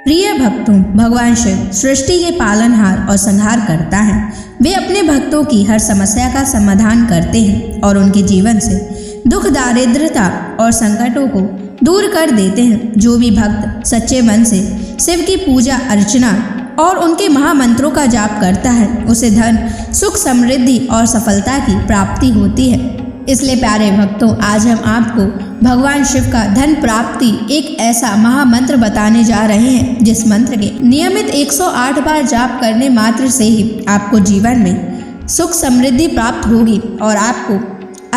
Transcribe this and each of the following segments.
प्रिय भक्तों, भगवान शिव सृष्टि के पालनहार और संहार करता है। वे अपने भक्तों की हर समस्या का समाधान करते हैं और उनके जीवन से दुख, दारिद्रता और संकटों को दूर कर देते हैं। जो भी भक्त सच्चे मन से शिव की पूजा अर्चना और उनके महामंत्रों का जाप करता है, उसे धन, सुख, समृद्धि और सफलता की प्राप्ति होती है। इसलिए प्यारे भक्तों, आज हम आपको भगवान शिव का धन प्राप्ति एक ऐसा महामंत्र बताने जा रहे हैं, जिस मंत्र के नियमित 108 बार जाप करने मात्र से ही आपको जीवन में सुख समृद्धि प्राप्त होगी और आपको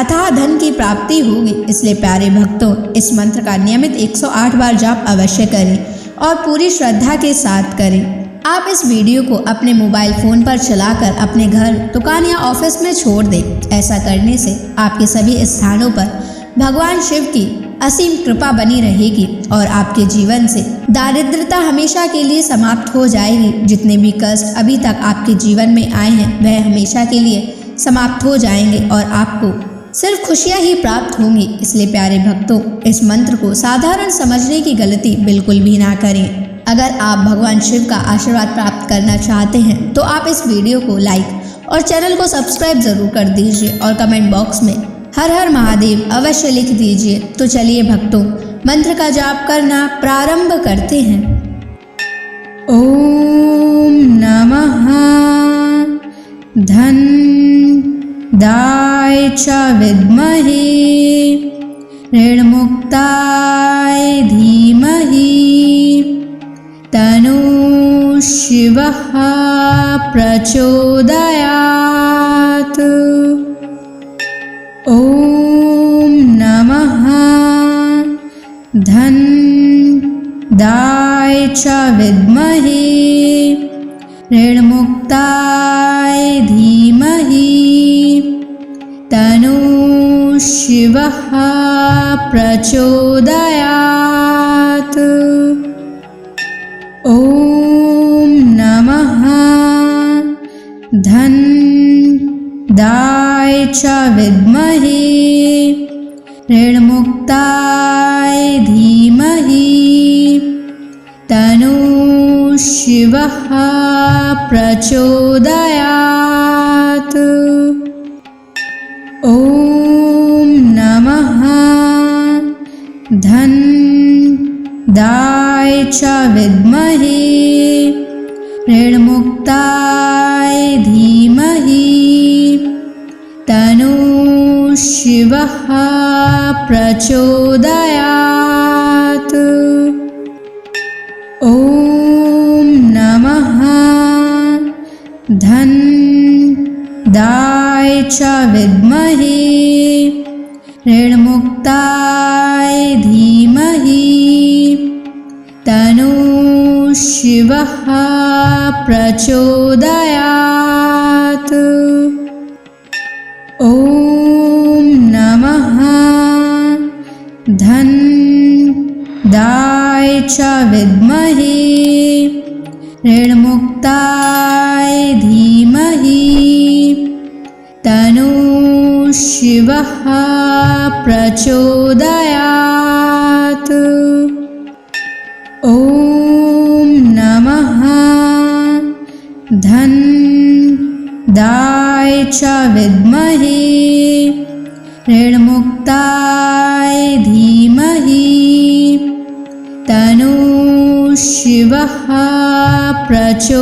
अथाह धन की प्राप्ति होगी। इसलिए प्यारे भक्तों, इस मंत्र का नियमित 108 बार जाप अवश्य करें और पूरी श्रद्धा के साथ करें। आप इस वीडियो को अपने मोबाइल फ़ोन पर चलाकर अपने घर, दुकान या ऑफिस में छोड़ दें। ऐसा करने से आपके सभी स्थानों पर भगवान शिव की असीम कृपा बनी रहेगी और आपके जीवन से दारिद्रता हमेशा के लिए समाप्त हो जाएगी। जितने भी कष्ट अभी तक आपके जीवन में आए हैं, वह हमेशा के लिए समाप्त हो जाएंगे और आपको सिर्फ खुशियाँ ही प्राप्त होंगी। इसलिए प्यारे भक्तों, इस मंत्र को साधारण समझने की गलती बिल्कुल भी ना करें। अगर आप भगवान शिव का आशीर्वाद प्राप्त करना चाहते हैं तो आप इस वीडियो को लाइक और चैनल को सब्सक्राइब जरूर कर दीजिए और कमेंट बॉक्स में हर हर महादेव अवश्य लिख दीजिए। तो चलिए भक्तों, मंत्र का जाप करना प्रारंभ करते हैं। ओम नमः धन दाय च विद्महे ऋणमुक्ताय धीमहि तनु शिवः प्रचोदयात्। ओम नमः धन दाय च विद्महे ऋणमुक्ताय धीमहि तनु शिवः प्रचोदयात्। ओम नमः धन दाय च विद्महे ऋणमुक्ताय धीमहि तनु शिवः प्रचोदयात्। ओम नमः धन दाय च विद्महे ऋणमुक्ताय धीमहि तनु शिवः प्रचोदयात्। ओम नमः धन दाय च विद्महे ऋणमुक्ताय धीमहि तनु शिवः प्रचोदयात्। ओम नमः धन दाय च विद्महे ऋणमुक्ताय धीमहि तनु शिवः प्रचोदयात्। ओम नमः धन दाय च विद्महे ऋणमुक्ताय धीमहि तनु शिवः प्रचोदयात्।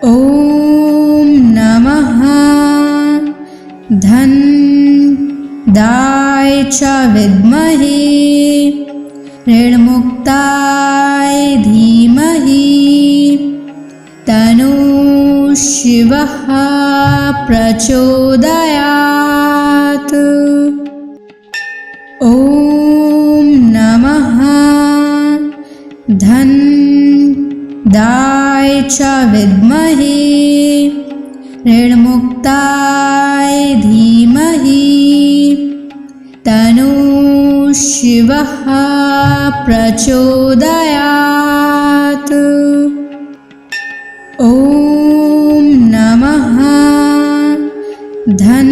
ओम नमः धन दाय च विद्महे ऋणमुक्ताय धीमहि तनु शिवः प्रचोदयात्। ओम नमः धन दाय च विद्महे ऋणमुक्ताय धीमहि तनु शिवः प्रचोदयात्। ओम नमः धन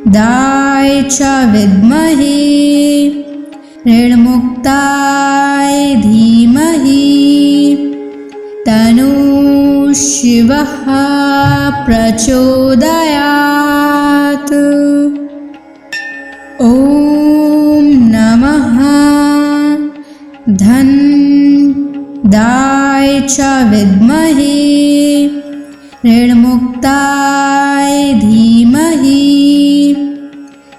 दाय च विद्महे ऋणमुक्ताय धीमहि तन्नः शिवः प्रचोदयात्। ॐ नमः धन्दाय च विद्महे ऋणमुक्ताय धीमहि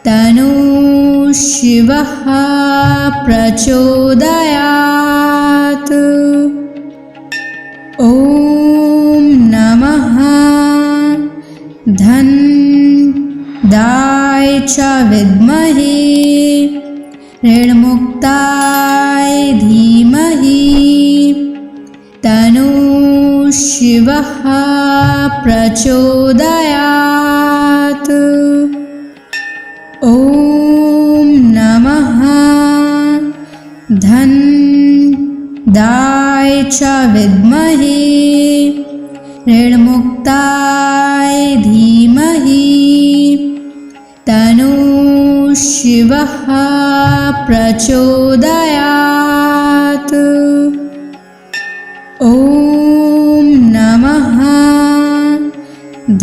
तन्नः शिवः प्रचोदयात्। ॐ नमः धन्दाय च विद्महे ऋणमुक्ताय धीमहि तन्नः शिवः प्रचोदयात्। ॐ नमः धन्दाय च विद्महे ऋणमुक्ताय धीमहि तन्नः शिवः प्रचोदयात्। ॐ नमः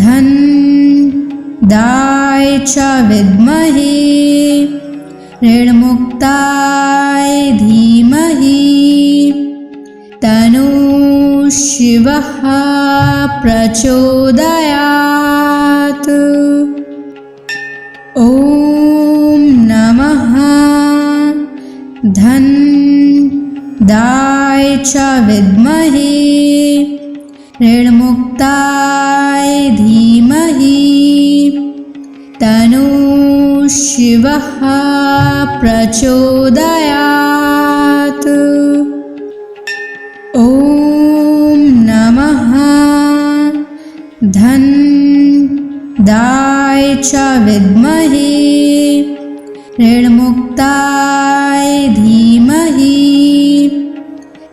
धन्दाय च विद्महे ऋणमुक्ताय धीमहि तन्नः शिवः प्रचोदयात्। ॐ नमः धन्दाय च विद्महे ऋणमुक्ताय धीमहि तन्नः शिवः प्रचोदयात्। ॐ नमः धन्दाय च विद्महे ऋणमुक्ताय धीमहि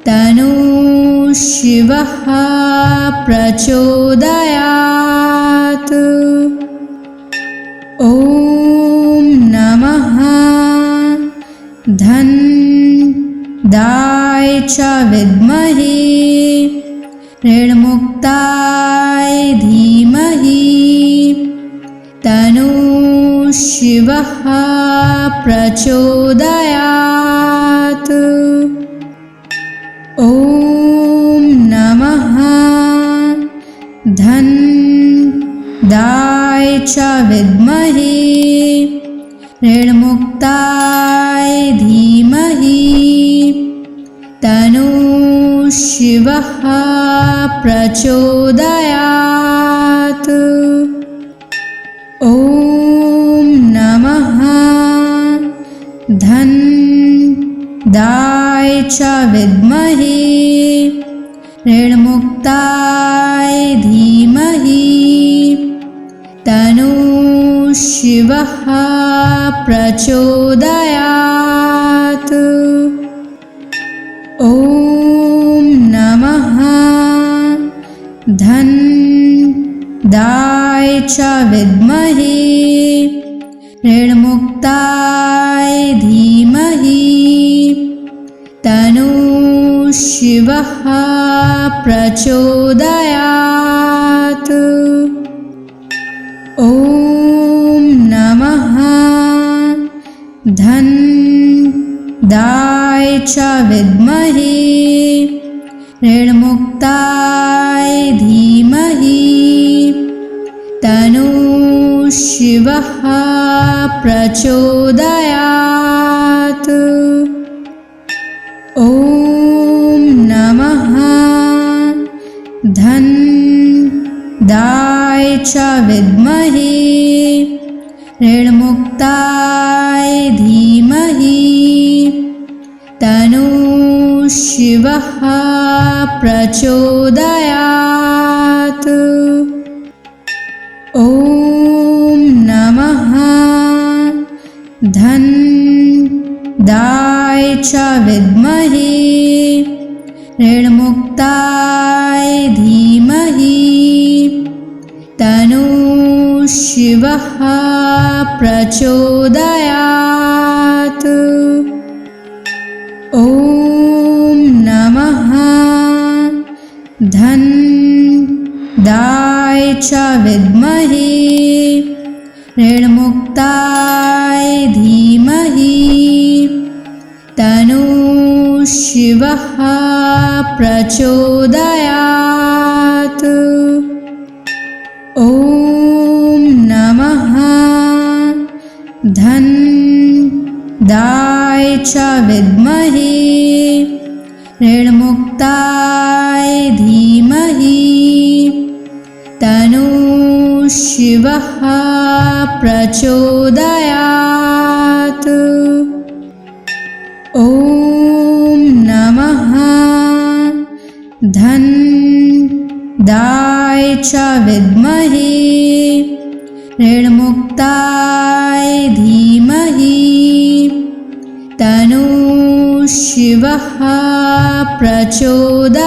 तन्नः शिवः प्रचोदयात्। ॐ नमः धन्दाय च विद्महे ऋणमुक्ताय धीमहि तन्नः शिवः प्रचोदयात्। ॐ नमः धन्दाय च विद्महे ऋणमुक्ताय धीमहि तन्नः शिवः प्रचोदयात्। ॐ नमः धन्दाय च विद्महे ऋणमुक्ताय धीमहि तन्नः शिवः प्रचोदयात्। ॐ नमः धन्दाय च विद्महे ऋणमुक्ताय धीमहि तन्नः शिवः प्रचोदयात्। ॐ नमः धन्दाय च विद्महे ऋणमुक्ताय धीमहि तन्नः शिवः प्रचोदयात्। ॐ नमः धन्दाय च विद्महे ऋणमुक्ताय धीमहि तन्नः शिवः प्रचोदयात्। ॐ नमः धन्दाय च विद्महे ऋणमुक्ताय धीमहि तन्नः शिवः प्रचोदयात्। च विद्महे ऋणमुक्ताय धीमहि तन्नः शिवः प्रचोदयात्। ॐ नमः धनदाय च विद्महे ऋणमुक्ताय धीमहि तन्नः शिवः प्रचोदयात्। ॐ नमः धनदाय च विद्महे ऋणमुक्ताय धीमहि तन्नः शिवः प्रचोदयात्।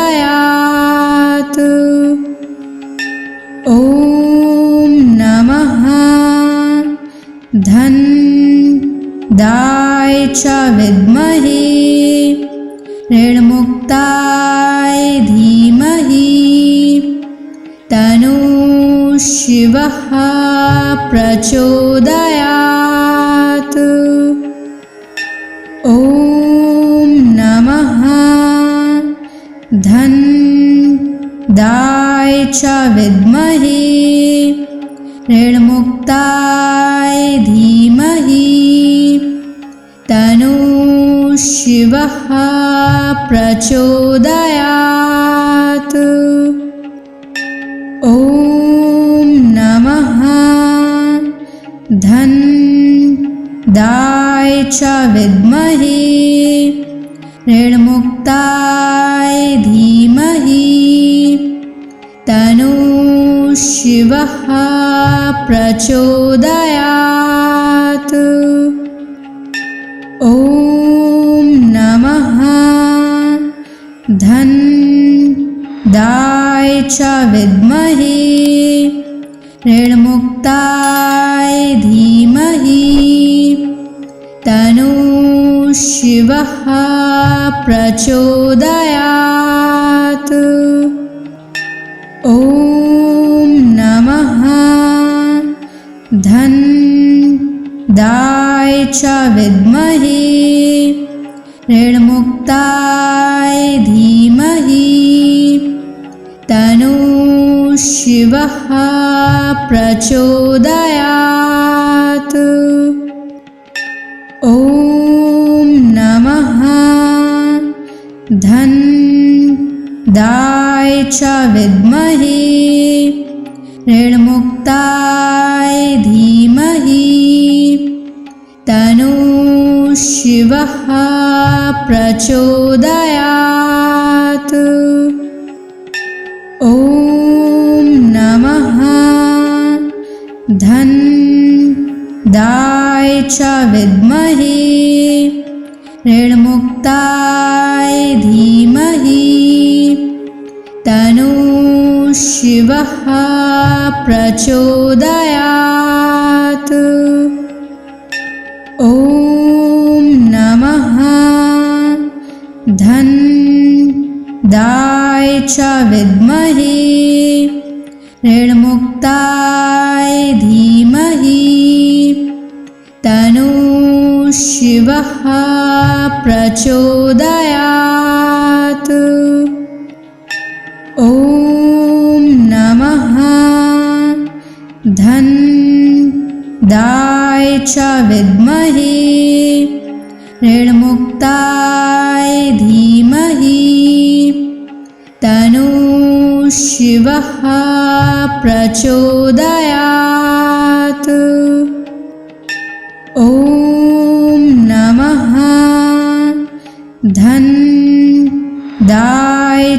ॐ नमः धनदाय च विद्महे ऋणमुक्ताय धीमहि तन्नः शिवः प्रचोदयात्। ॐ नमः धनदाय च विद्महे ऋणमुक्ताय धीमहि तन्नः शिवः प्रचोदयात्। ॐ नमः धनदाय च विद्महे ऋणमुक्ताय धीमहि तन्नः शिवः प्रचोदयात्। ॐ नमः धनदाय च विद्महे ऋणमुक्ताय धीमहि तन्नः शिवः प्रचोदयात्। ॐ नमः धनदाय च विद्महे ऋणमुक्ताय धीमहि तन्नः शिवः प्रचोदयात्। ॐ नमः धनदाय च विद्महे ऋणमुक्ताय धीमहि तन्नः शिवः प्रचोदयात्। ॐ नमः धनदाय च विद्महे ऋणमुक्ताय धीमहि तन्नः शिवः प्रचोदयात्। ॐ नमः धनदाय च विद्महे ऋणमुक्ताय धीमहि तन्नः शिवः प्रचोदयात्। ॐ नमः धनदाय च विद्महे ऋणमुक्ताय धीमहि तन्नः शिवः प्रचोदयात्। ॐ नमः धनदाय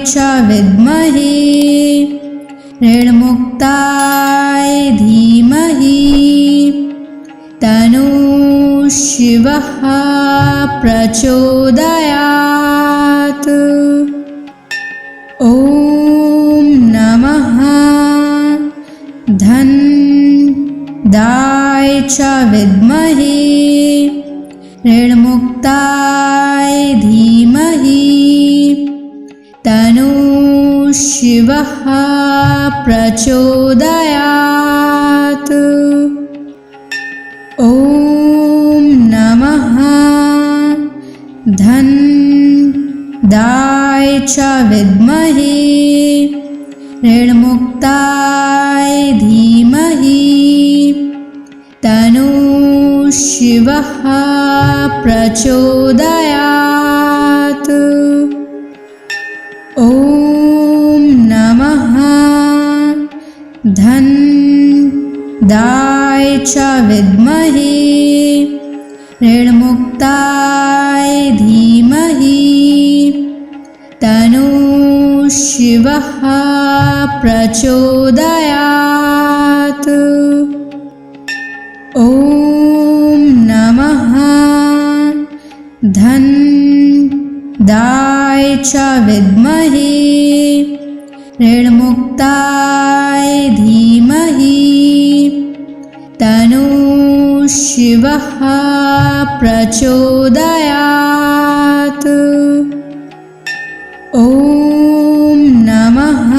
च विद्महे ऋणमुक्ताय धीमहि तन्नः शिवः प्रचोदयात्। ॐ नमः धनदाय च विद्महे ऋणमुक्ताय धीमहि तन्नः शिवः प्रचोदयात्। ॐ नमः धन्दाय च विद्महे ऋणमुक्ताय धीमहि तन्नो शिवः प्रचोदयात्। ॐ नमः धन्दाय च विद्महे ऋणमुक्ताय धीमहि तन्नो शिवः प्रचोदयात्। ॐ नमः धन्दाय च विद्महे ऋणमुक्ताय धीमहि तन्नो शिवः प्रचोदयात्। ॐ नमः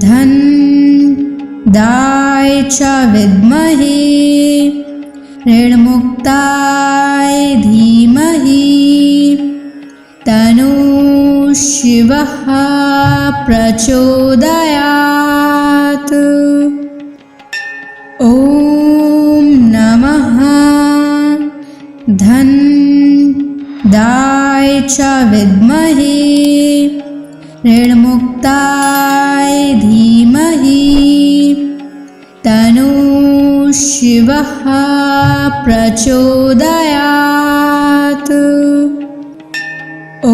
धन्दाय च विद्महे ऋणमुक्ताय धीमहि तन्नो शिवः प्रचोदयात्। ॐ नमः धन्दाय च विद्महे ऋणमुक्ताय धीमहि तन्नो शिवः प्रचोदयात्।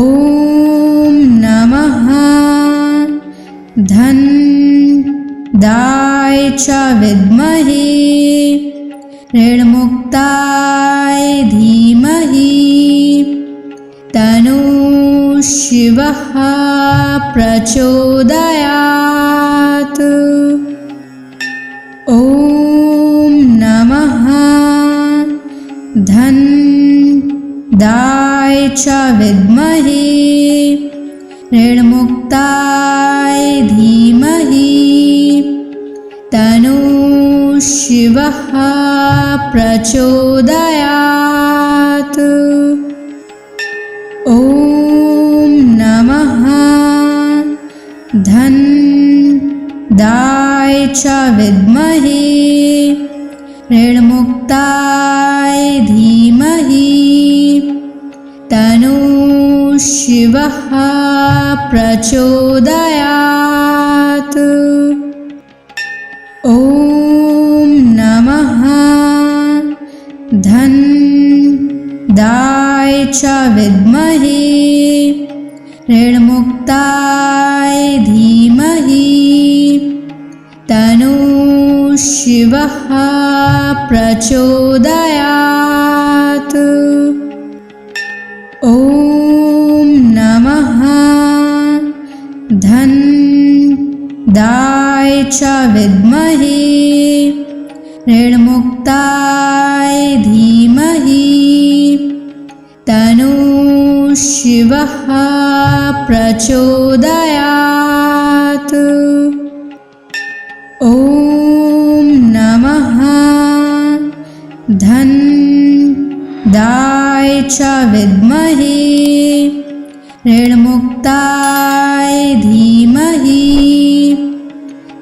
ॐ नमः धन्दाय च विद्महे ऋणमुक्ताय धीमहि तन्नो शिवः प्रचोदयात्। ॐ नमः धन्दाय च विद्महे ऋणमुक्ताय धीमहि तन्नो शिवः प्रचोदयात्। ॐ नमः धन्दाय च विद्महे ऋणमुक्ताय धीमहि तन्नो शिवः प्रचोदयात्। ॐ नमः धन्दाय च विद्महे ऋणमुक्ताय धीमहि तन्नो शिवः प्रचोदयात्। ॐ नमः धन्दाय च विद्महे ऋणमुक्ताय धीमहि तन्नो शिवः प्रचोदयात्। ॐ नमः धन्दाय च विद्महे ऋणमुक्ताय धीमहि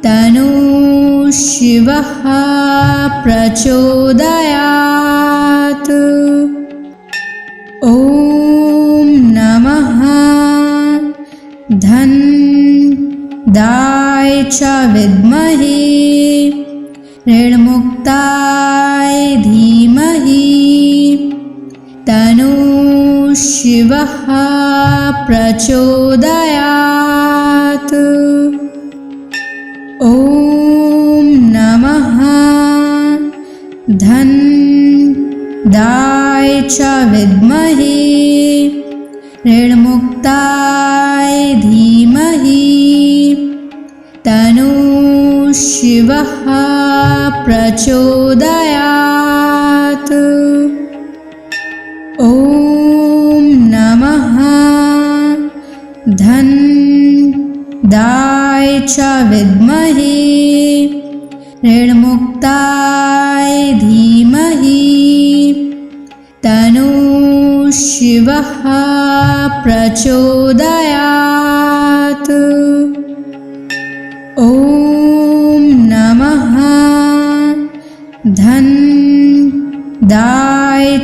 तन्नो शिवः प्रचोदयात्। ॐ नमः धन्दाय च विद्महे ऋणमुक्ताय धीमहि तन्नो शिवः प्रचोदयात्। ॐ नमः धन्दाय च विद्महे ऋणमुक्ताय धीमहि तन्नो शिवः प्रचोदयात्। ॐ नमः धन्दाय च विद्महे ऋणमुक्ताय धीमहि तन्नः शिवः प्रचोदयात्। ॐ नमः धनदाय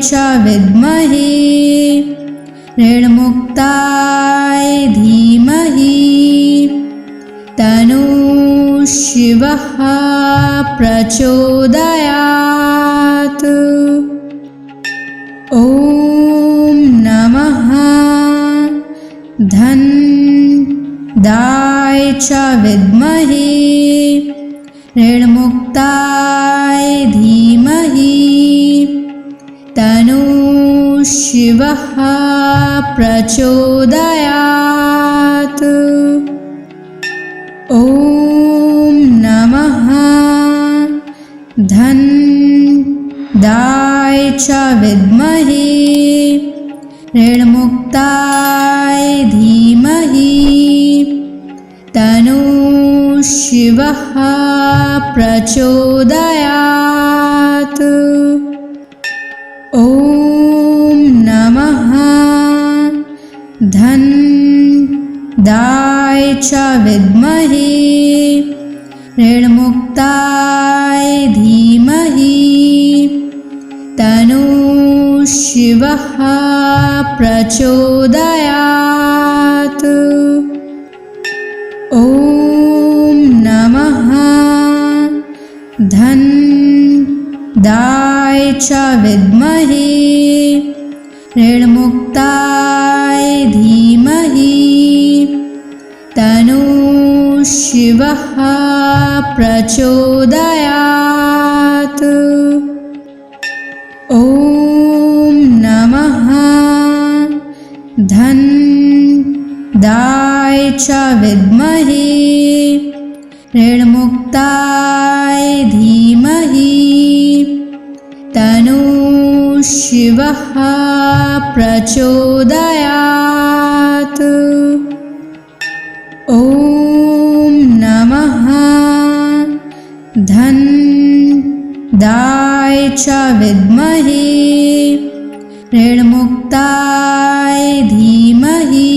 च विद्महे ऋणमुक्ताय धीमहि तन्नः शिवः प्रचोदयात्। ॐ नमः धनदाय च विद्महे ऋणमुक्ताय धीमहि तन्नः शिवः प्रचोदयात्। ॐ नमः धनदाय च विद्महे ऋणमुक्ताय धीमहि तन्नः शिवः प्रचोदयात्। ॐ नमः धनदाय च विद्महे ऋणमुक्ताय धीमहि तन्नः शिवः प्रचोदयात्। ॐ नमः धनदाय च विद्महे ऋणमुक्ताय धीमहि तन्नः शिवः प्रचोदयात्। ॐ नमः धनदाय च विद्महे ऋणमुक्ताय धीमहि तन्नः शिवः प्रचोदयात्। ॐ नमः धनदाय च विद्महे ऋणमुक्ताय धीमहि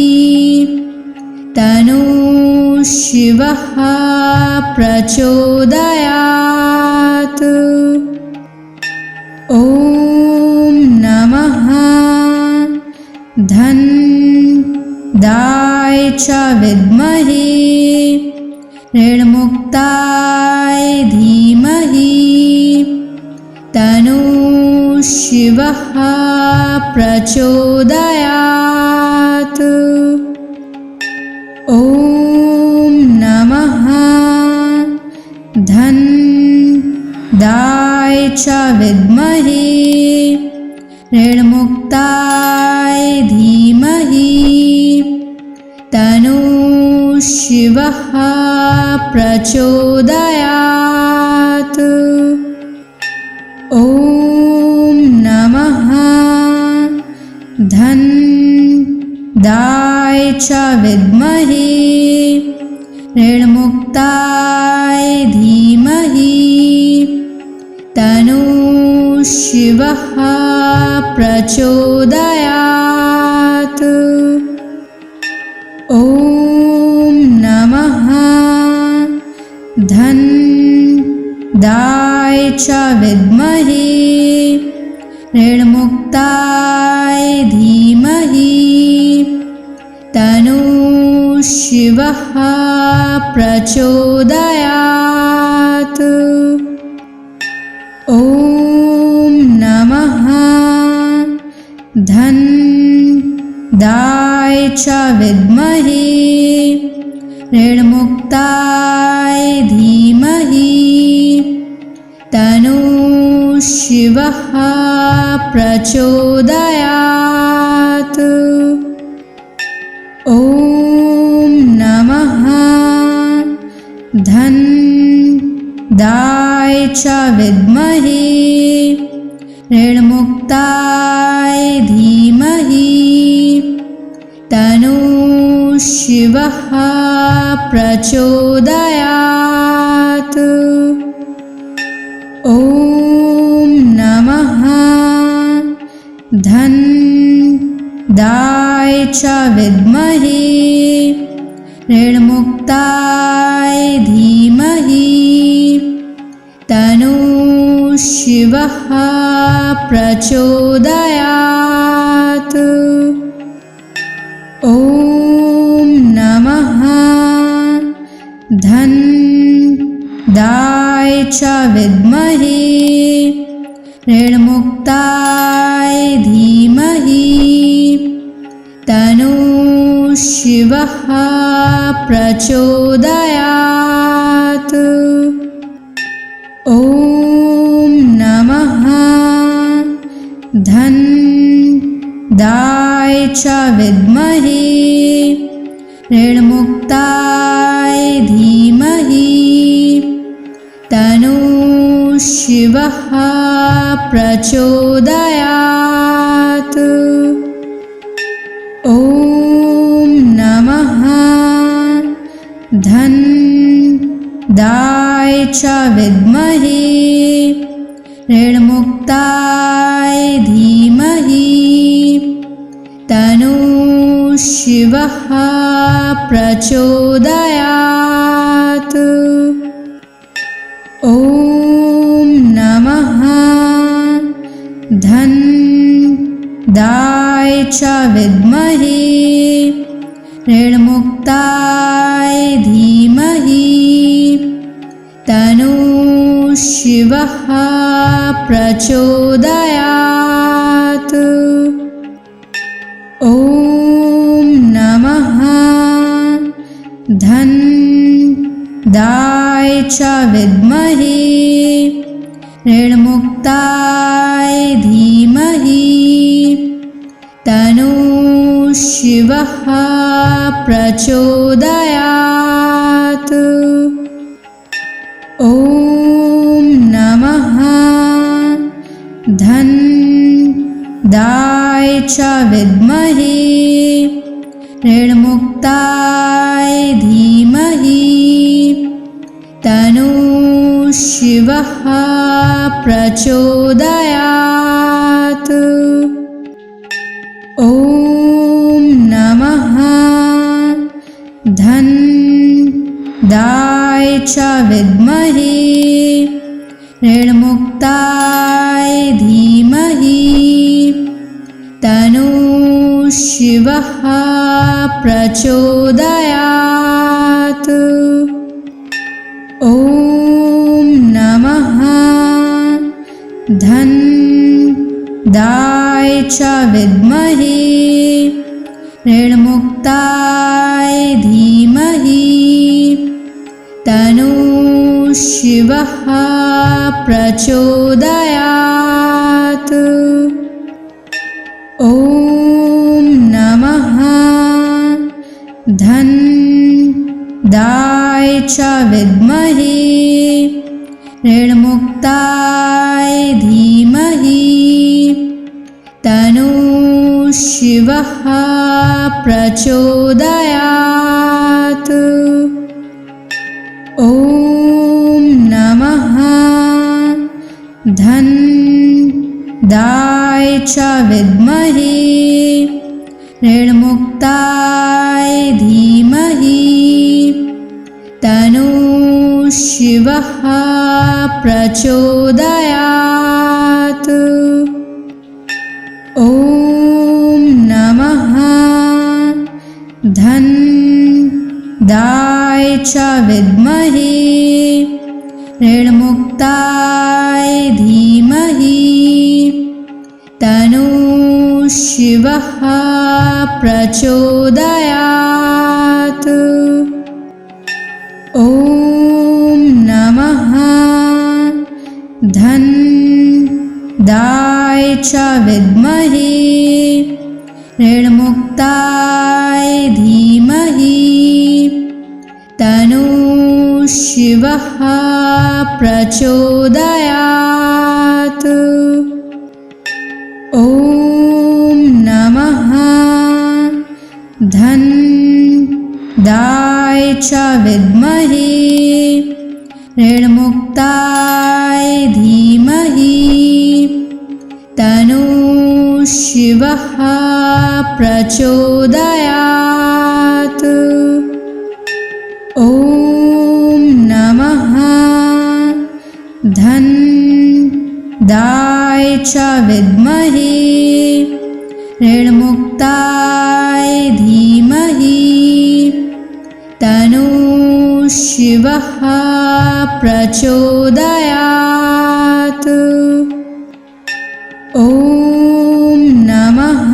तन्नः शिवः प्रचोदयात्। ॐ नमः धनदाय च विद्महे ऋणमुक्ताय धीमहि तन्नः शिवः प्रचोदयात्। ॐ नमः धनदाय च विद्महे ऋणमुक्ताय धीमहि तन्नः शिवः प्रचोदयात्। ॐ नमः धनदाय च विद्महे ऋणमुक्ताय धीमहि तन्नः शिवः प्रचोदयात्। ॐ नमः धनदाय च विद्महे ऋणमुक्ताय धीमहि तन्नः शिवः प्रचोदयात्। ॐ नमः धनदाय च विद्महे ऋणमुक्ताय धीमहि तन्नः शिवः प्रचोदयात्। ॐ नमः धनदाय च विद्महे ऋणमुक्ताय धीमहि तन्नः शिवः शिवः प्रचोदयात्। ॐ नमः धन्दाय च विद्महे ऋणमुक्ताय धीमहि तन्नो शिवः प्रचोदयात्। ॐ नमः धन्दाय च विद्महे ऋणमुक्ताय धीमहि तन्नो शिवः प्रचोदयात्। ॐ नमः धन्दाय च विद्महे ऋणमुक्ताय धीमहि तन्नो शिवः प्रचोदयात्। ॐ नमः धन्दाय च विद्महे ऋणमुक्ताय धीमहि तन्नो शिवः प्रचोदयात्। ॐ नमः धन्दाय च विद्महे ऋणमुक्ताय धीमहि तन्नो शिवः प्रचोदयात्। ॐ नमः धन्दाय च विद्महे ऋणमुक्ताय धीमहि तन्नो शिवः प्रचोदयात्। ॐ नमः धन्दाय च विद्महे ऋणमुक्ताय धीमहि तन्नो शिवः प्रचोदयात्। ॐ नमः धन्दाय च विद्महे ऋणमुक्ताय धीमहि तन्नो शिवः प्रचोदयात्। ॐ नमः धन्दाय च विद्महे ऋणमुक्ताय धीमहि तन्नो शिवः प्रचोदयात्। ॐ नमः धन्दाय च विद्महे ऋणमुक्ताय धीमहि तन्नो शिवः प्रचोदयात्। ॐ नमः धन्दाय च विद्महे ऋणमुक्ताय धीमहि तन्नो शिवः प्रचोदयात्। ॐ नमः धन्दाय च विद्महे ऋणमुक्ताय धीमहि तन्नो शिवः प्रचोदयात्। ॐ नमः धन्दाय च विद्महे ऋणमुक्ताय धीमहि तन्नो शिवः प्रचोदयात्। ॐ नमः धन्दाय च विद्महे ऋणमुक्ताय धीमहि तन्नो शिवः प्रचोदयात्। ॐ नमः धनदाय च विद्महे ऋणमुक्ताय धीमहि तन्नो शिवः प्रचोदयात्। ॐ नमः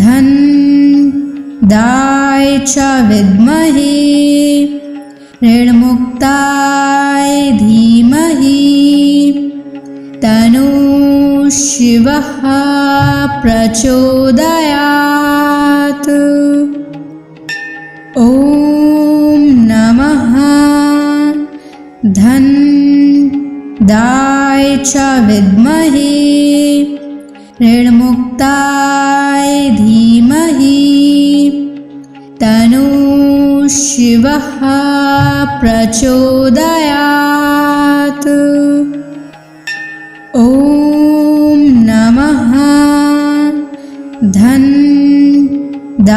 धनदाय च विद्महे ऋणमुक्ताय धीमहि तन्नो शिवः प्रचोदयात्। ॐ नमः धनदाय च विद्महे ऋणमुक्ताय धीमहि तन्नो शिवः प्रचोदयात्। ॐ नमः धनदाय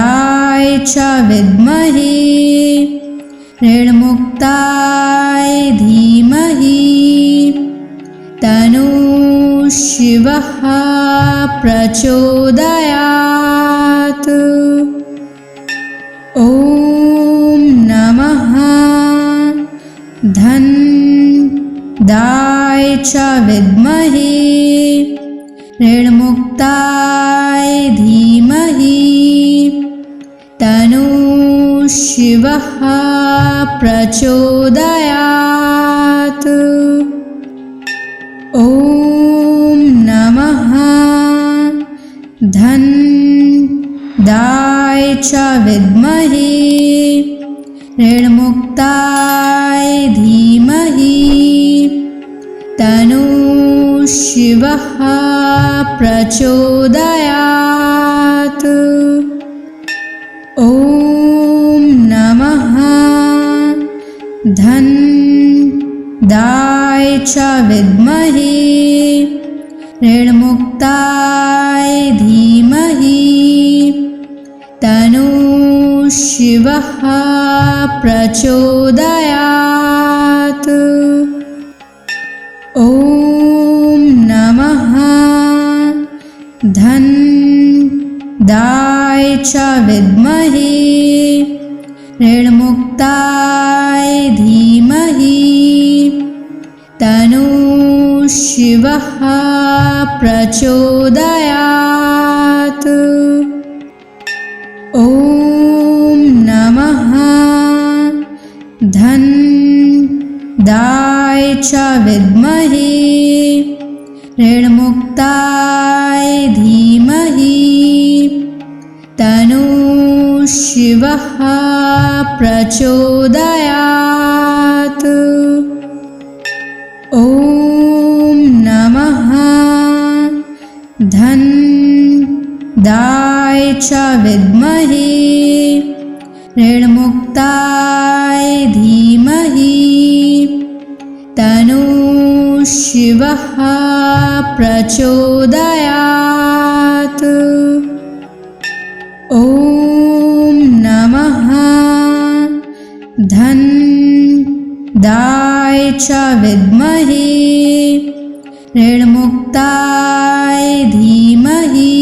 च विद्महे ऋणमुक्ताय धीमहि तन्नो शिवः प्रचोदयात्। ॐ नमः धनदाय च विद्महे ऋणमुक्ताय धीमहि तन्नो शिवः प्रचोदयात्। ॐ नमः धनदाय च विद्महे ऋणमुक्ताय धीमहि तन्नो शिवः प्रचोदयात्। ॐ नमः धनदाय च विद्महे ऋणमुक्ताय धीमहि तन्नो शिवः प्रचोदयात्। ॐ नमः धनदाय च विद्महे ऋणमुक्ताय धीमहि तन्नो शिवः प्रचोदयात्। ॐ नमः धनदाय च विद्महे ऋणमुक्ताय धीमहि तन्नो शिवः प्रचोदयात्। ॐ नमः धनदाय च विद्महे ऋणमुक्ताय धीमहि तन्नो शिवः प्रचोदयात्। ॐ नमः धनदाय च विद्महे ऋणमुक्ताय धीमहि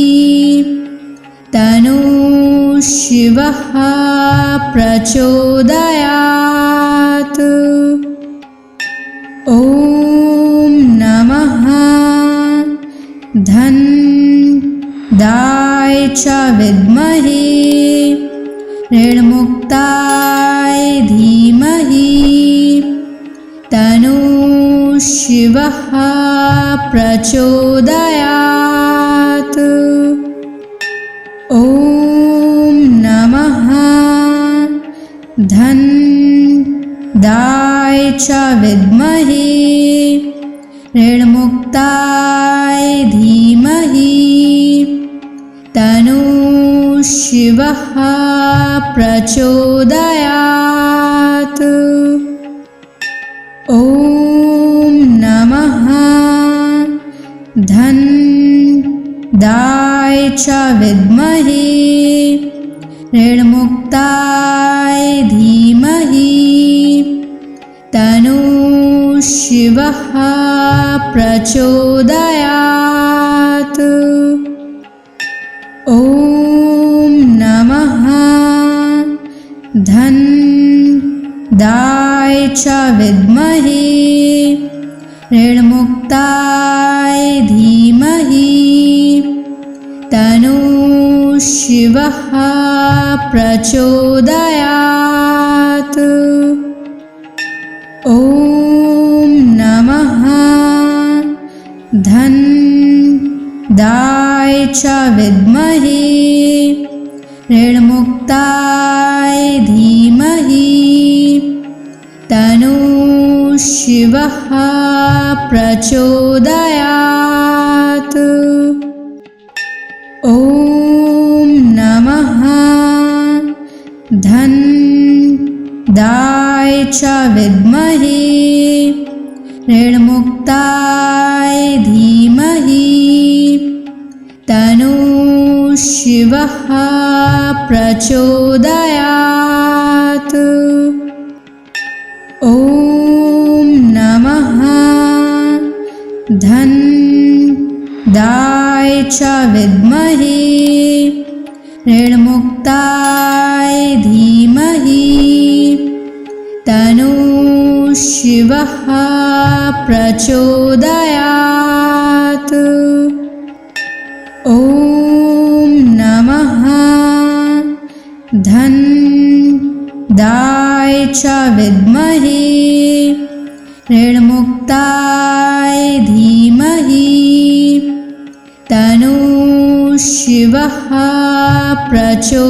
तन्नो शिवः प्रचोदयात्। ॐ नमः धनदाय च विद्महे ऋणमुक्ताय धीमहि तन्नो शिवः प्रचोदयात्। ॐ नमः धनदाय च विद्महे ऋणमुक्ताय धीमहि तन्नो शिवः प्रचोदयात्। ॐ नमः धन्दाय च विद्महे ऋणमुक्ताय धीमहि तन्नो शिवः प्रचोदयात्। ॐ नमः धन्दाय च विद्महे ऋणमुक्ताय धीमहि तन्नो शिवः प्रचोदयात्। ॐ नमः धन्दाय च विद्महे ऋणमुक्ताय धीमहि तन्नो शिवः प्रचोदयात्। ॐ नमः धन्दाय च विद्महे ऋणमुक्ताय धीमहि तन्नो शिवः प्रचोदयात्। ॐ नमः धन्दाय च विद्महे ऋणमुक्ताय धीमहि तन्नो शिवः प्रचोदयात्। ॐ नमः धन्दाय च विद्महे ऋणमुक्ताय धीमहि तन्नो शिवः प्रचोदयात्।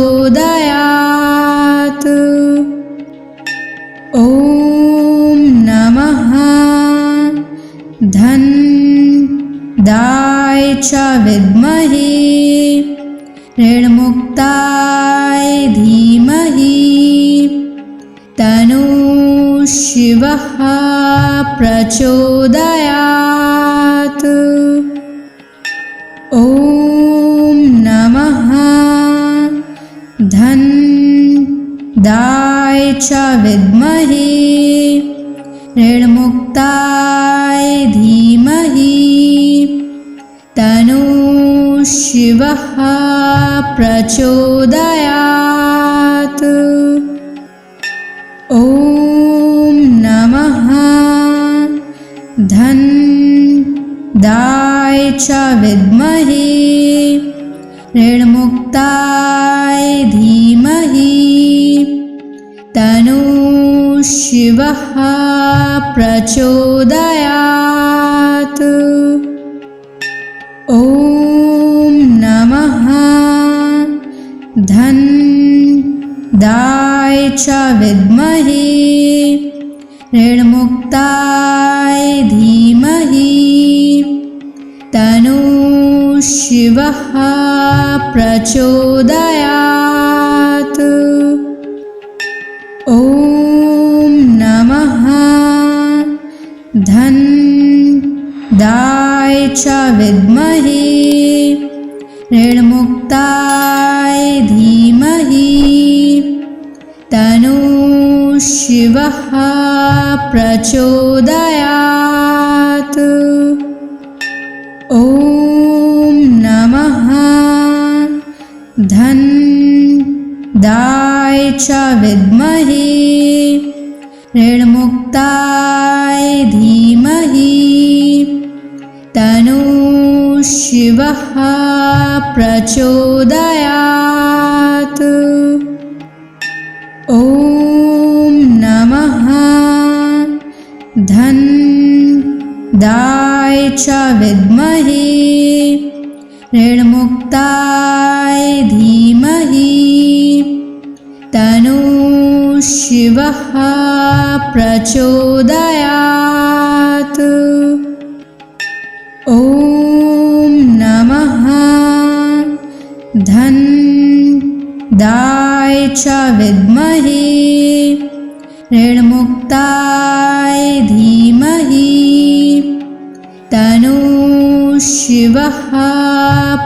ॐ नमः धन्दाय च विद्महे ऋणमुक्ताय धीमहि तन्नो शिवः प्रचोदयात्। ॐ नमः धन्दाय च विद्महे ऋणमुक्ताय धीमहि तन्नो शिवः प्रचोदयात्। ॐ नमः धन्दाय च विद्महे ऋणमुक्ताय धीमहि तन्नो शिवः प्रचोदयात्। ॐ नमः धन्दाय च विद्महे ऋणमुक्ताय धीमहि तन्नो शिवः प्रचोदयात्। ॐ नमः धन्दाय च विद्महे ऋणमुक्ताय धीमहि तन्नो शिवः प्रचोदयात्। ॐ नमः धन्दाय च विद्महे ऋणमुक्ताय धीमहि तन्नो शिवः प्रचोदयात्। ॐ नमः धन्दाय च विद्महे ऋणमुक्ताय धीमहि तन्नो शिवः प्रचोदयात्। ॐ नमः च विद्महे ऋणमुक्ताय धीमहि तन्नो शिवः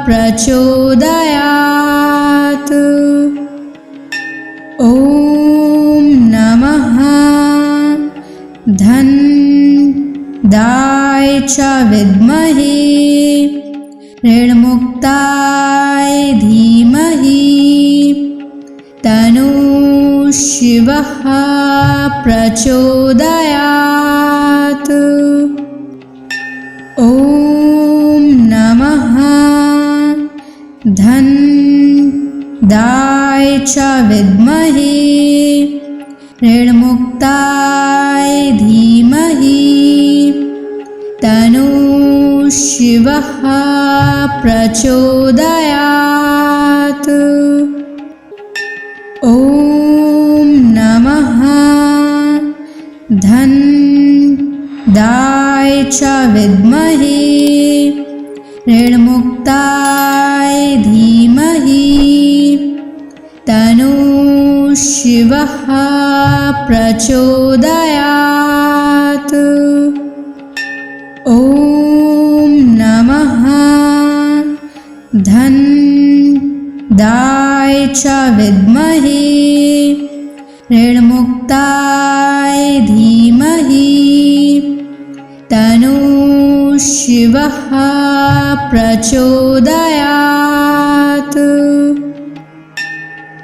प्रचोदयात्। ॐ नमः धन्दाय च विद्महे ऋणमुक्ताय धीमहि तन्नो शिवः प्रचोदयात्। ॐ नमः धन्दाय च विद्महे ऋणमुक्ताय धीमहि तन्नो शिवः प्रचोदयात्। ॐ नमः धन्दाय च विद्महे ऋणमुक्ताय धीमहि तन्नो शिवः प्रचोदयात्। ॐ नमः धन्दाय च विद्महे ऋणमुक्ताय धीमहि तन्नो शिवः प्रचोदयात्।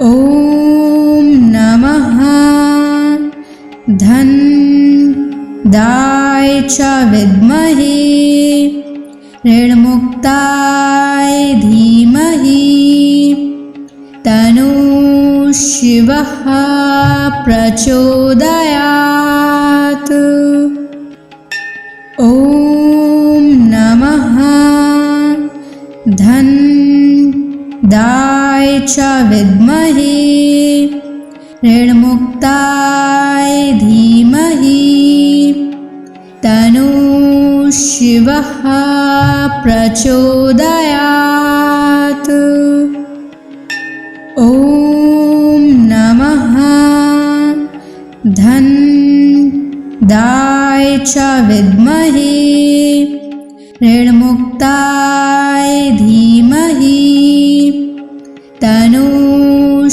ॐ नमः धन्दाय च विद्महे ऋणमुक्ताय धीमहि तन्नो शिवः प्रचोदयात्। ॐ नमः धन्दाय च विद्महे ऋणमुक्ताय धीमहि तन्नो शिवः प्रचोदयात्। ॐ नमः धन्दाय च विद्महे ऋणमुक्ताय धीमहि तन्नो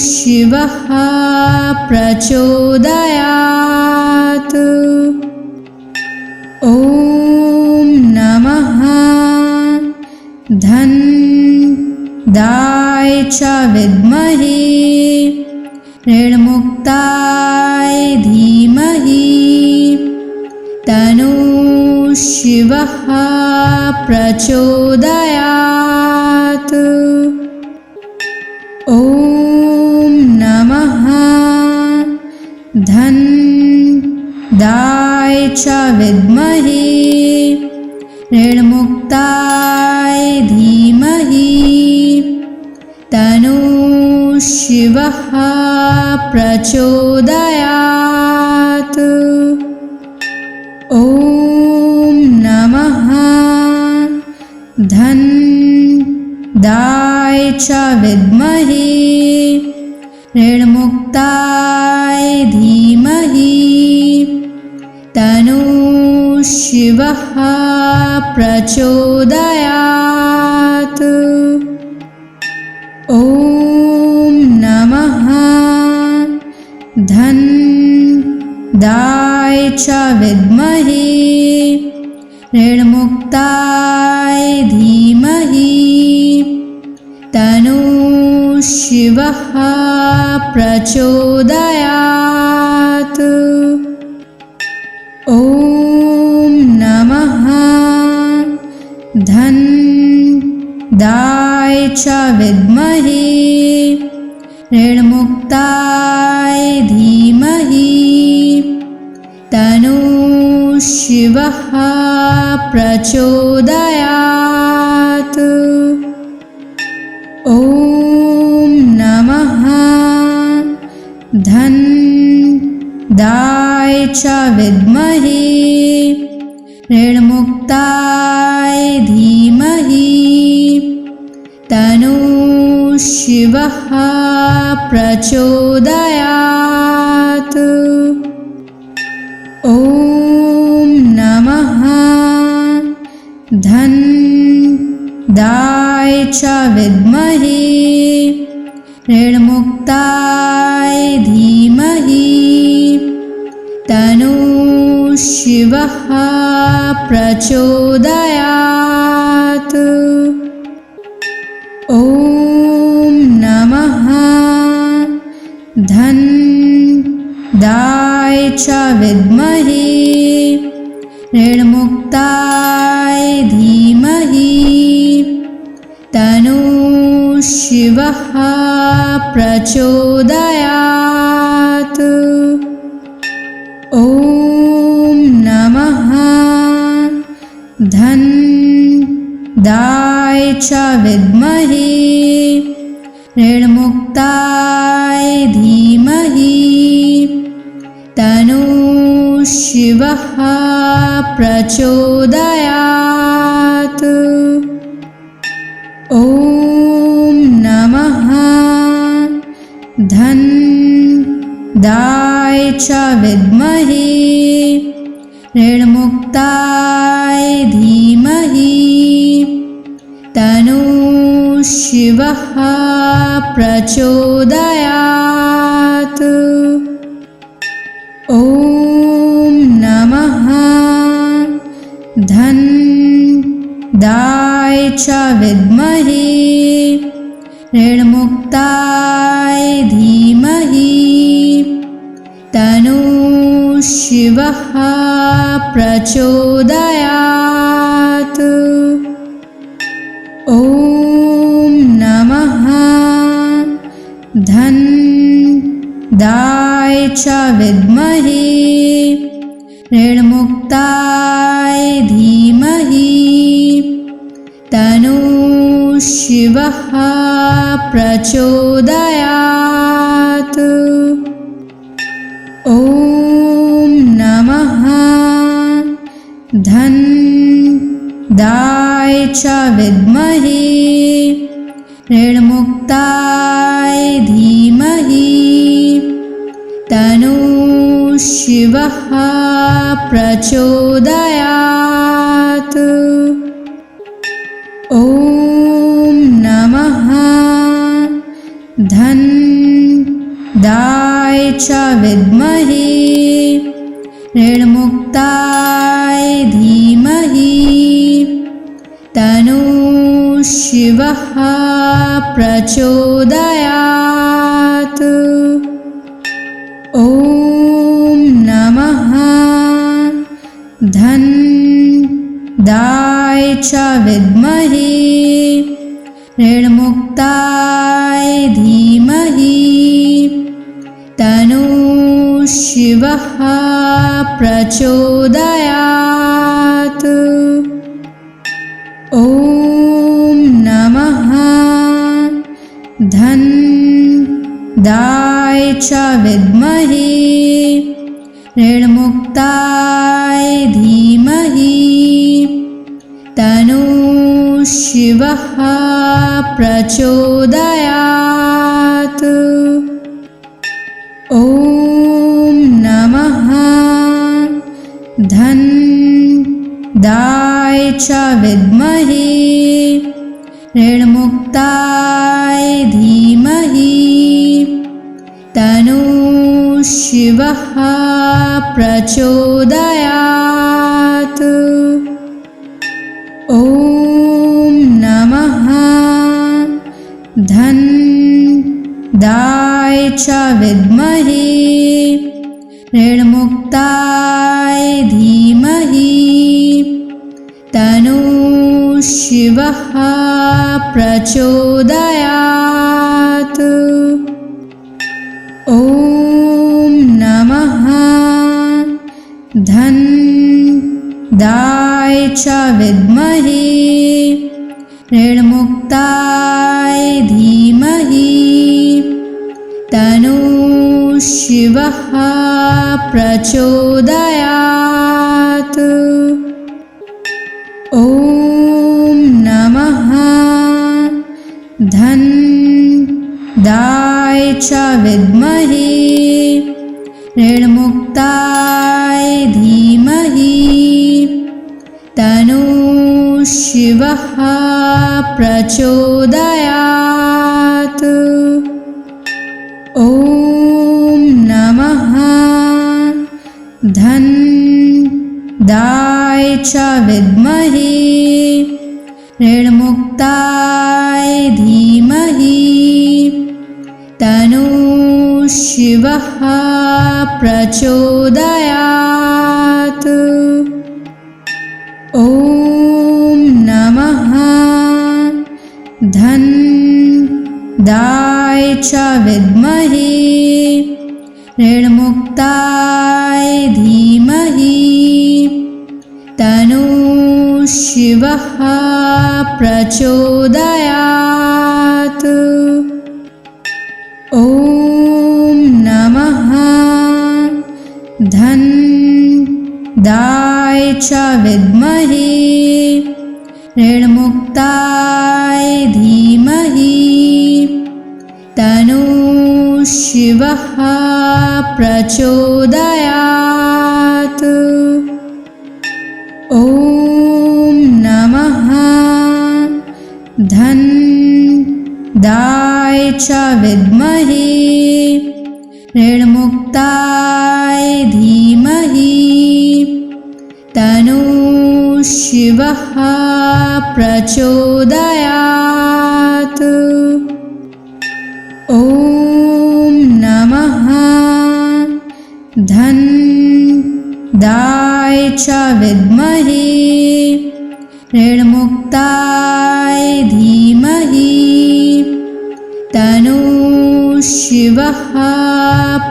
शिवः प्रचोदयात्। ॐ नमः धन्दाय च विद्महे ऋणमुक्ताय धीमहि तन्नो शिवः प्रचोदयात्। ॐ नमः धन्दाय च विद्महे ऋणमुक्ताय धीमहि तन्नो शिवः प्रचोदयात्। ॐ नमः धन्दाय च विद्महे ऋणमुक्ताय धीमहि तन्नो शिवः प्रचोदयात्। ॐ नमः धन्दाय च विद्महे ऋणमुक्ताय धीमहि तन्नो शिवः प्रचोदयात्। ॐ नमः धन्दाय च विद्महे ऋणमुक्ताय धीमहि तन्नो शिवः प्रचोदयात्। ॐ नमः धन्दाय च विद्महे ऋणमुक्ताय धीमहि तन्नो शिवः प्रचोदयात्। ॐ नमः धन्दाय च विद्महे ऋणमुक्ताय धीमहि तन्नो शिवः प्रचोदयात्। ॐ नमः धन्दाय च विद्महे ऋणमुक्ताय धीमहि तन्नो शिवः प्रचोदयात्। ॐ नमः धन्दाय च विद्महे ऋणमुक्ताय धीमहि तन्नो शिवः प्रचोदयात्। ॐ नमः धन्दाय च विद्महे ऋणमुक्ताय धीमहि तन्नो शिवः प्रचोदयात्। ॐ नमः धन्दाय च विद्महे ऋणमुक्ताय धीमहि तन्नो शिवः प्रचोदयात्। ॐ नमः धन्दाय च विद्महे ऋणमुक्ताय धीमहि तन्नो शिवः प्रचोदयात्। ॐ नमः धन्दाय च विद्महे ऋणमुक्ताय धीमहि तन्नो शिवः प्रचोदयात्। ॐ नमः धन्दाय च विद्महे ऋणमुक्ताय धीमहि तन्नो शिवः प्रचोदयात्। ॐ नमः धन्दाय च विद्महे ऋणमुक्ताय धीमहि तन्नो शिवः प्रचोदयात्। ॐ नमः धन्दाय च विद्महे ऋणमुक्ताय धीमहि तन्नो शिवः प्रचोदयात्। ॐ नमः धन्दाय च विद्महे ऋणमुक्ताय धीमहि तन्नो शिवः प्रचोदयात्। ॐ नमः धन्दाय च विद्महे ऋणमुक्ताय धीमहि तन्नो शिवः प्रचोदयात्। ॐ नमः धन्दाय च विद्महे ऋणमुक्ताय धीमहि तन्नो शिवः प्रचोदयात्। ॐ नमः धन्दाय दाय च विद्महे ऋणमुक्ताय धीमहि तन्नो शिवः प्रचोदयात्। ॐ नमः धन दाय च विद्महे ऋणमुक्ताय धीमहि तन्नो शिवः प्रचोदयात्। ॐ नमः धन दाय च विद्महे ऋणमुक्ताय धीमहि तन्नो शिवः प्रचोदयात्। ॐ नमः धन दाय च विद्महे ऋणमुक्ताय धीमहि तन्नो शिवः प्रचोदयात्। ॐ नमः धन दाय च विद्महे ऋणमुक्ताय धीमहि तन्नो शिवः प्रचोदयात्। ॐ नमः धन दाय च विद्महे ऋणमुक्ताय धीमहि तन्नो शिवः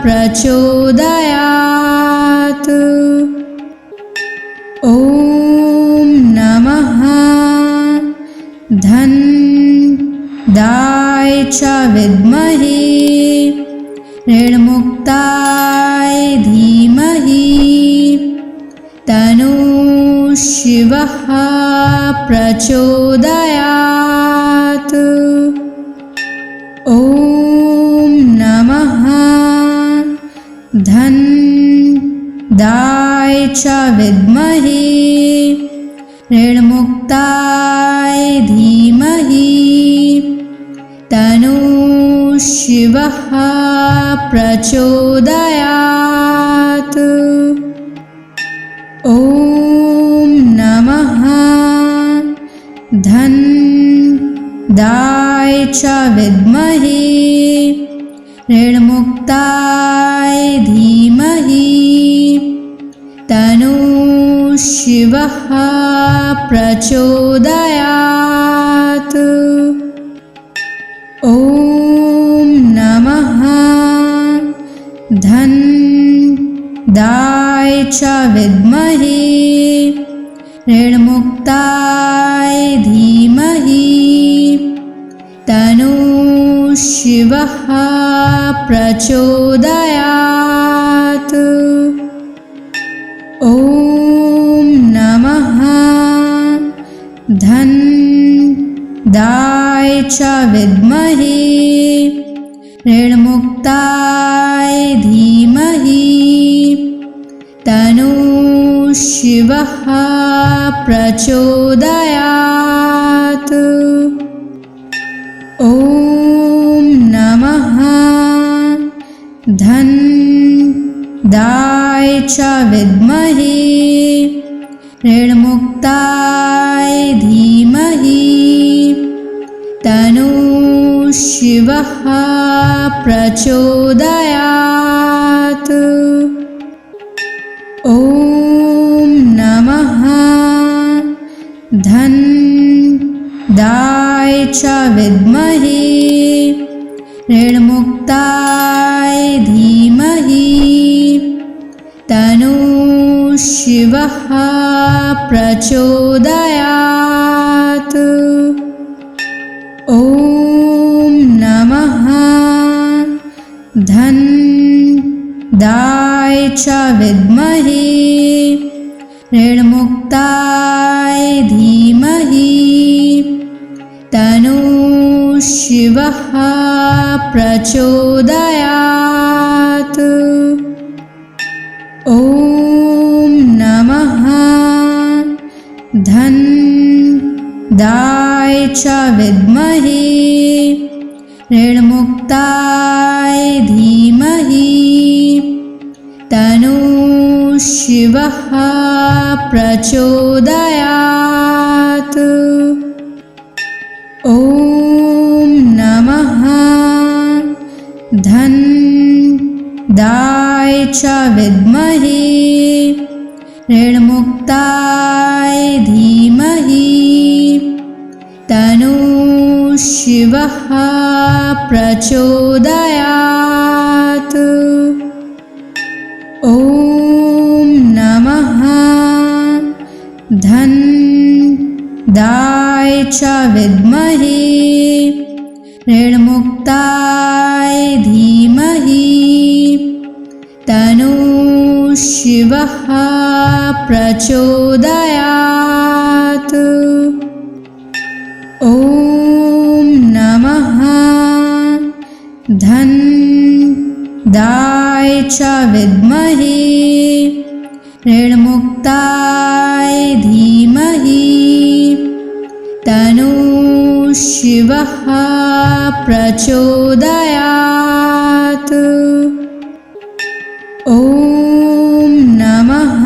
प्रचोदयात्। ॐ नमः धन दाय च विद्महे ऋणमुक्ताय धीमहि तन्नो शिवः प्रचोदयात्। ॐ नमः धन दाय च विद्महे ऋणमुक्ताय धीमहि तन्नो शिवः प्रचोदयात्। ॐ नमः धन दाय च विद्महे ऋणमुक्ताय धीमहि तन्नो शिवः प्रचोदयात्। ॐ नमः धन दाय च विद्महे ऋणमुक्ताय धीमहि तन्नो शिवः प्रचोदयात्। ॐ नमः धन दाय च विद्महे ऋणमुक्ताय धीमहि तन्नो शिवः प्रचोदयात्। ॐ नमः धन दाय च विद्महे ऋणमुक्ताय धीमहि तन्नो शिवः प्रचोदयात्। ॐ नमः धन दाय च विद्महे ऋणमुक्ताय धीमहि तन्नो शिवः प्रचोदयात्। ॐ नमः धन दाय च विद्महे ऋणमुक्ताय धीमहि तन्नो शिवः प्रचोदयात्। ॐ नमः धनदाय च विद्महे ऋणमुक्ताय धीमहि तन्नो शिवः प्रचोदयात्। ॐ नमः धनदाय च विद्महे ऋणमुक्ताय धीमहि तन्नो शिवः प्रचोदयात्। ॐ नमः धनदाय च विद्महे ऋणमुक्ताय धीमहि तन्नो शिवः प्रचोदयात्। ॐ नमः धनदाय च विद्महे ऋणमुक्ताय धीमहि तन्नो शिवः प्रचोदयात्। ॐ नमः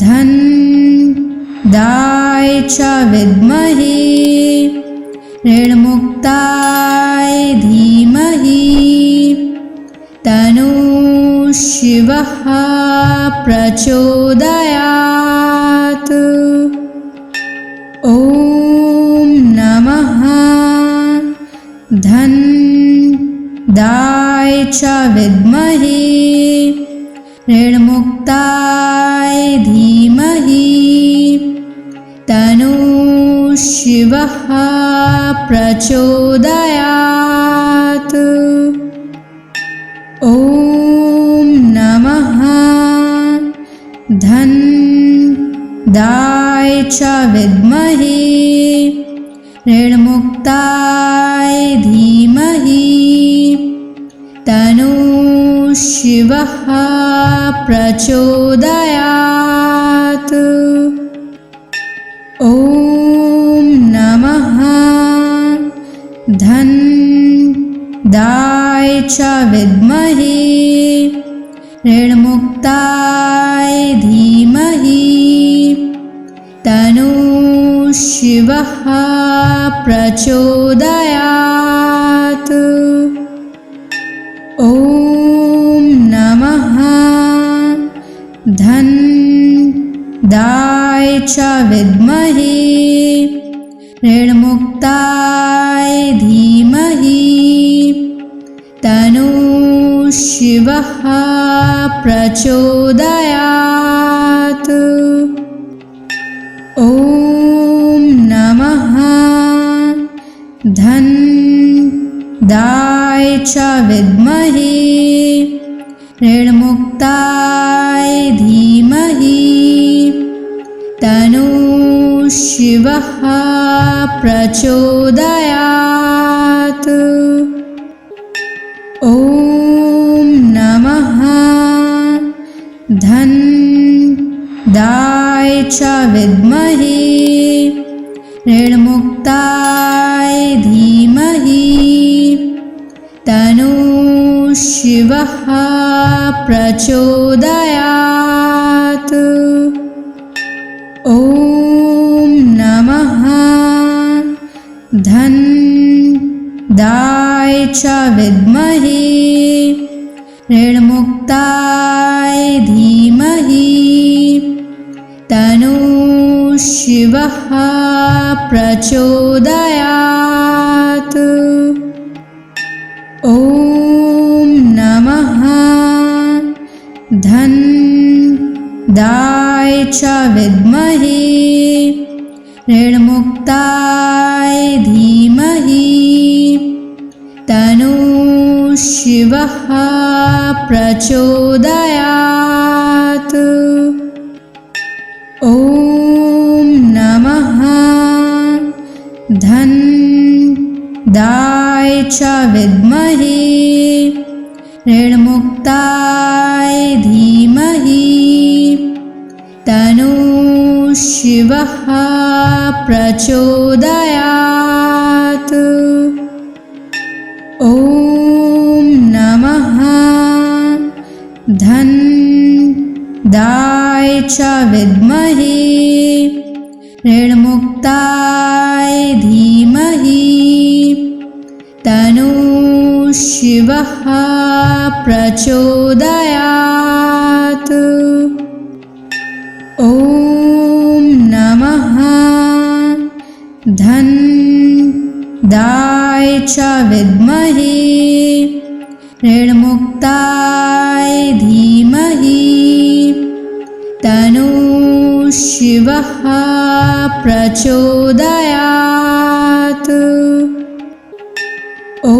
धनदाय च विद्महे ऋणमुक्ताय धीमहि तन्नो शिवः प्रचोदयात्। ॐ नमः धनदाय च विद्महे ऋणमुक्ताय धीमहि तन्नो शिवः प्रचोदयात्। ॐ नमः धनदाय च विद्महे ऋणमुक्ताय धीमहि तन्नो शिवः प्रचोदयात्। ॐ नमः धनदाय च विद्महे ऋणमुक्ताय धीमहि तन्नो शिवः प्रचोदयात्। ॐ नमः धनदाय च विद्महे ऋणमुक्ताय धीमहि तन्नो शिवः प्रचोदयात्। ॐ नमः धनदाय च विद्महे ऋणमुक्ताय धीमहि तन्नो शिवः प्रचोदयात्। ॐ नमः धनदाय च विद्महे ऋणमुक्ताय धीमहि तन्नो शिवः प्रचोदयात्। ॐ नमः धनदाय च विद्महे ऋणमुक्ताय धीमहि तन्नो शिवः प्रचोदयात्। ॐ नमः धनदाय च विद्महे ऋणमुक्ताय धीमहि तन्नो शिवः प्रचोदयात्। ॐ नमः धनदाय दाय च विद्महे ऋणमुक्ताय धीमहि तन्नो शिवः प्रचोदयात्। ॐ नमः धन दाय च विद्महे ऋणमुक्ताय धीमहि तन्नो शिवः प्रचोदयात्। ॐ नमः धन दाय च विद्महे ऋणमुक्ताय धीमहि तन्नो शिवः प्रचोदयात्। ॐ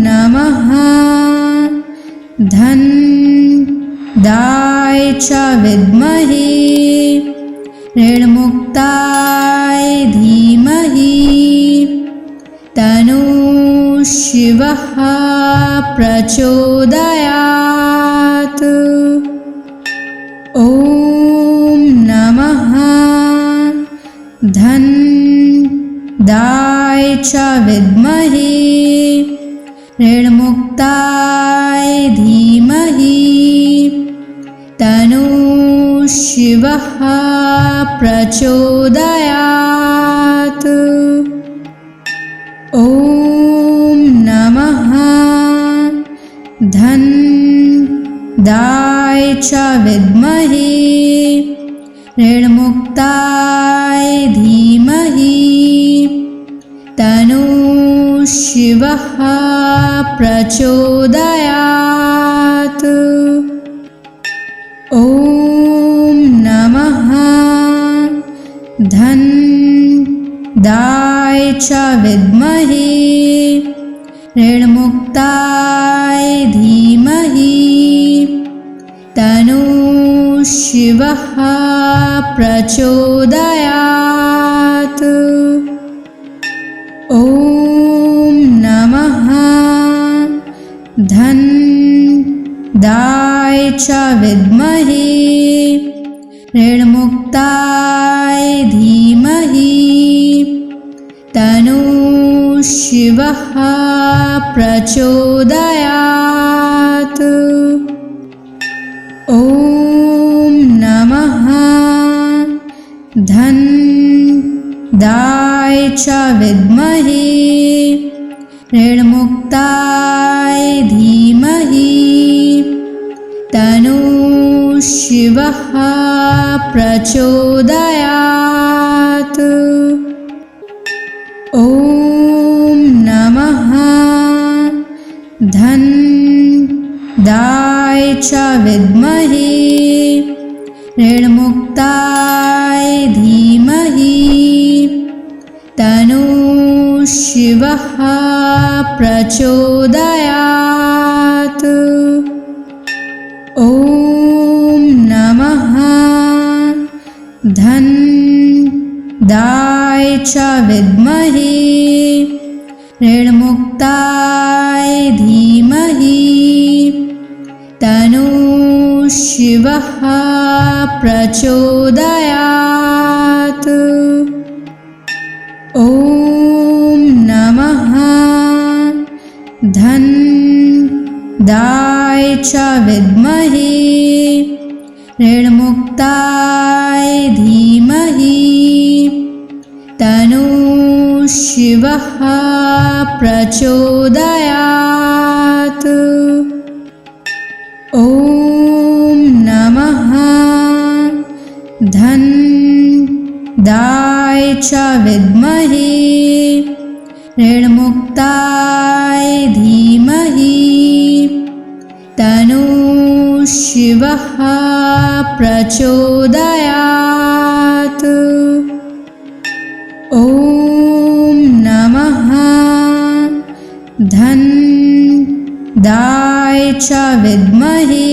नमः धन दाय च विद्महे ऋणमुक्ताय धीमहि तन्नो शिवः प्रचोदयात्। ॐ नमः धन दाय च विद्महे ऋणमुक्ताय धीमहि तन्नो शिवः प्रचोदयात्। ॐ नमः धन दाय च विद्महे ऋणमुक्ताय धीमहि तन्नो शिवः प्रचोदयात्। ॐ नमः धन दाय च विद्महे ऋणमुक्ताय धीमहि तन्नो शिवः प्रचोदयात्। ॐ नमः धन दाय च विद्महे ऋणमुक्ताय धीमहि तन्नो शिवः प्रचोदयात्। ॐ नमः धन दाय च विद्महे ऋणमुक्ताय धीमहि तन्नो शिवः प्रचोदयात्। ॐ नमः धन दाय च विद्महे ऋणमुक्ताय धीमहि तन्नो शिवः प्रचोदयात्। ॐ नमः धन दाय च विद्महे ऋणमुक्ताय धीमहि तन्नो शिवः प्रचोदयात्। ॐ नमः धन दाय च विद्महे ऋणमुक्ताय धीमहि तन्नो शिवः प्रचोदयात्। ॐ नमः धन दाय च विद्महे ऋणमुक्ताय धीमहि तन्नो शिवः प्रचोदयात्। ॐ नमः धन दाय च विद्महे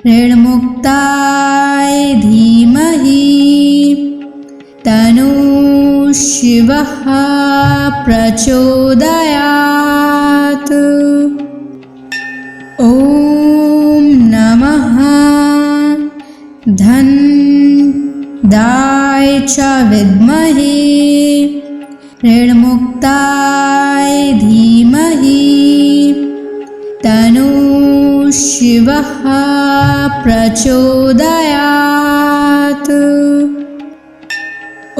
ऋणमुक्ताय धीमहि तन्नो शिवः प्रचोदयात्। ॐ नमः धन्दाय च विद्महे ऋणमुक्ताय धीमहि तन्नो शिवः प्रचोदयात्।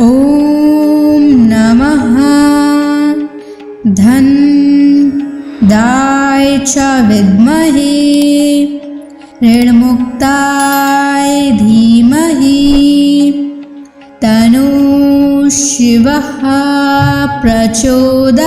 ॐ नमः धन्दाय च विद्महे ऋणमुक्ताय धीमहि तन्नो शिवः प्रचोदयात्।